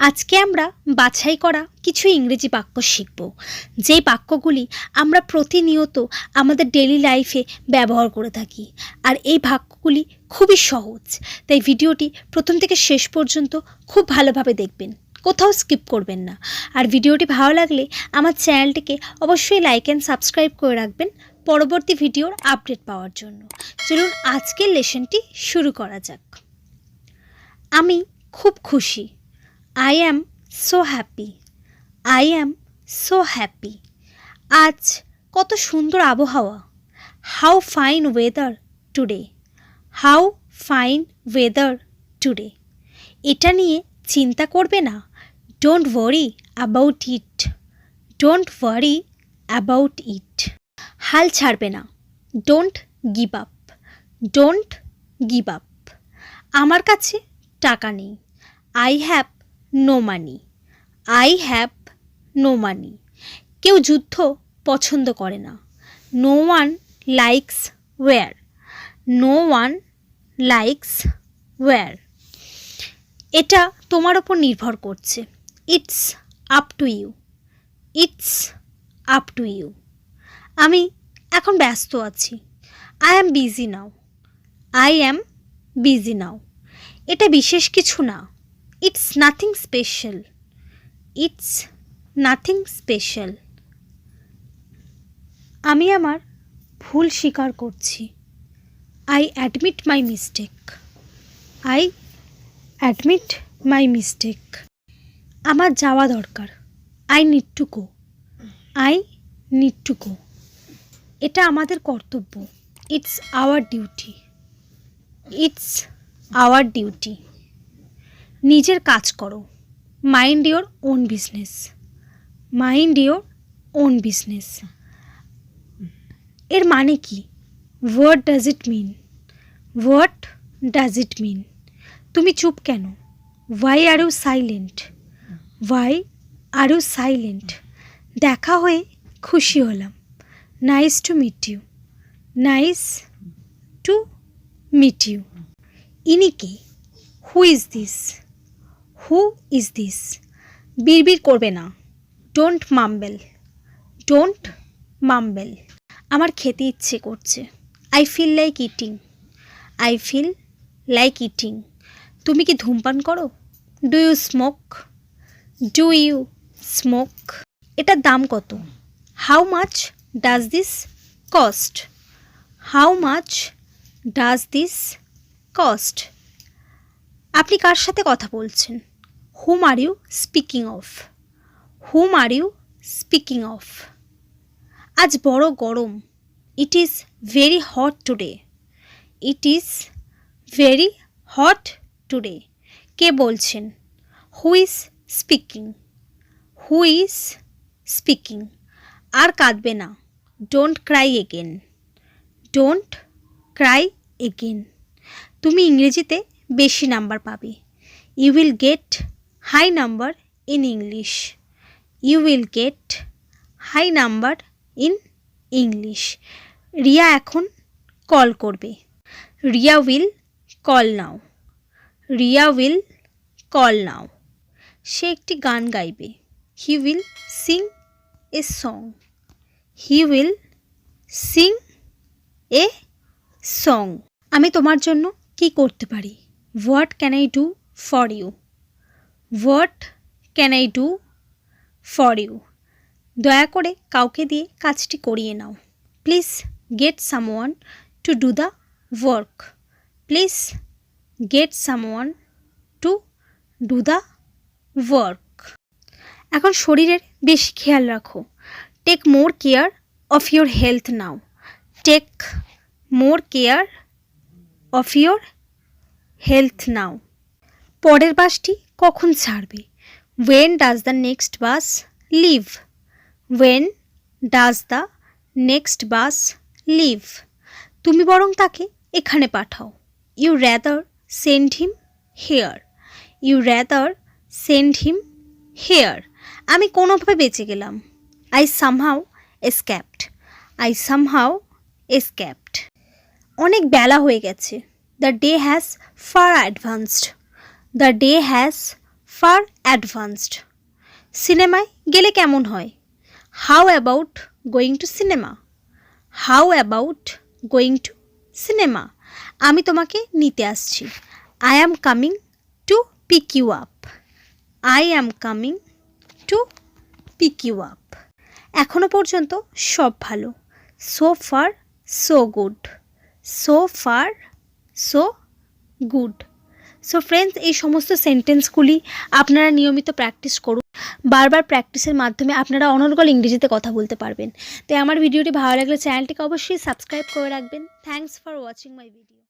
আজকে আমরা বাছাই করা কিছু ইংরেজি বাক্য শিখব, যেই বাক্যগুলি আমরা প্রতিনিয়ত আমাদের ডেইলি লাইফে ব্যবহার করে থাকি। আর এই বাক্যগুলি খুবই সহজ, তাই ভিডিওটি প্রথম থেকে শেষ পর্যন্ত খুব ভালোভাবে দেখবেন, কোথাও স্কিপ করবেন না। আর ভিডিওটি ভালো লাগলে আমার চ্যানেলটিকে অবশ্যই লাইক অ্যান্ড সাবস্ক্রাইব করে রাখবেন পরবর্তী ভিডিওর আপডেট পাওয়ার জন্য। চলুন আজকের লেসনটি শুরু করা যাক। আমি খুব খুশি। I am so happy. I am so happy. আজ কত সুন্দর আবহাওয়া। How fine weather today. How fine weather today. এটা নিয়ে চিন্তা করবে না। Don't worry about it. Don't worry about it. হাল ছাড়বে না। Don't give up. Don't give up. আমার কাছে টাকা নেই। I have no money. I have no money. কেউ যুদ্ধ পছন্দ করে না। No one likes war. No one likes war. এটা তোমার উপর নির্ভর করছে। It's up to you. It's up to you. আমি এখন ব্যস্ত আছি। I am busy now. I am busy now. এটা বিশেষ কিছু না। It's nothing special. It's nothing special. আমি আমার ভুল স্বীকার করছি। I admit my mistake. I admit my mistake. আমার যাওয়া দরকার। I need to go. I need to go. এটা আমাদের কর্তব্য। It's our duty. It's our duty. নিজের কাজ করো। Mind your own business. Mind your own business. এর মানে কি? What does it mean? What does it mean? তুমি চুপ কেন? Why are you silent? Why are you silent? দেখা হয়ে খুশি হলাম। Nice to meet you. Nice to meet you. ইনি কে? Who is this? Who is this? বিড়বিড় করবে না। Don't mumble. Don't mumble. আমার খেতে ইচ্ছে করছে। I feel like eating. I feel like eating. তুমি কি ধূমপান করো? Do you smoke? Do you smoke? এটার দাম কত? How much does this cost? How much does this cost? আপনি কার সাথে কথা বলছেন? Whom are you speaking of? Whom are you speaking of? আজ বড় গরম। It is very hot today. It is very hot today. কে বলছেন? Who is speaking? Who is speaking? আর কাঁদবে না। Don't cry again. Don't cry again. তুমি ইংরেজিতে বেশি নাম্বার পাবে। You will get high number in English. You will get high number in English. Riya এখন কল করবে। Riya will call now. Riya will call now. সে একটি গান গাইবে। He will sing a song. He will sing a song. আমি তোমার জন্য কি করতে পারি? What can I do for you? What can I do for you? দয়া করে কাউকে দিয়ে কাজটি করিয়ে নাও। Please get someone to do the work. Please get someone to do the work. এখন শরীরের বেশি খেয়াল রাখো। Take more care of your health now. Take more care of your health now. পরের বাসটি কখন ছাড়বে? When does the next bus leave? When does the next bus leave? তুমি বরং তাকে এখানে পাঠাও। You rather send him here. You rather send him here. আমি কোনোভাবে বেঁচে গেলাম। I somehow escaped. I somehow escaped. অনেক বেলা হয়ে গেছে। The day has far advanced. The day has far advanced. সিনেমায় গেলে কেমন হয়? How about going to cinema? How about going to cinema? আমি তোমাকে নিতে আসছি। I am coming to pick you up. I am coming to pick you up. এখনো পর্যন্ত সব ভালো। So far so good. So far so good. So friends, এই সমস্ত সেন্টেন্সগুলি আপনারা নিয়মিত প্র্যাকটিস করুন। বারবার প্র্যাকটিসের মাধ্যমে আপনারা অনর্গল ইংরেজিতে কথা বলতে পারবেন। তাই আমার ভিডিওটি ভালো লাগলে চ্যানেলটিকে অবশ্যই সাবস্ক্রাইব করে রাখবেন। Thanks for watching my video.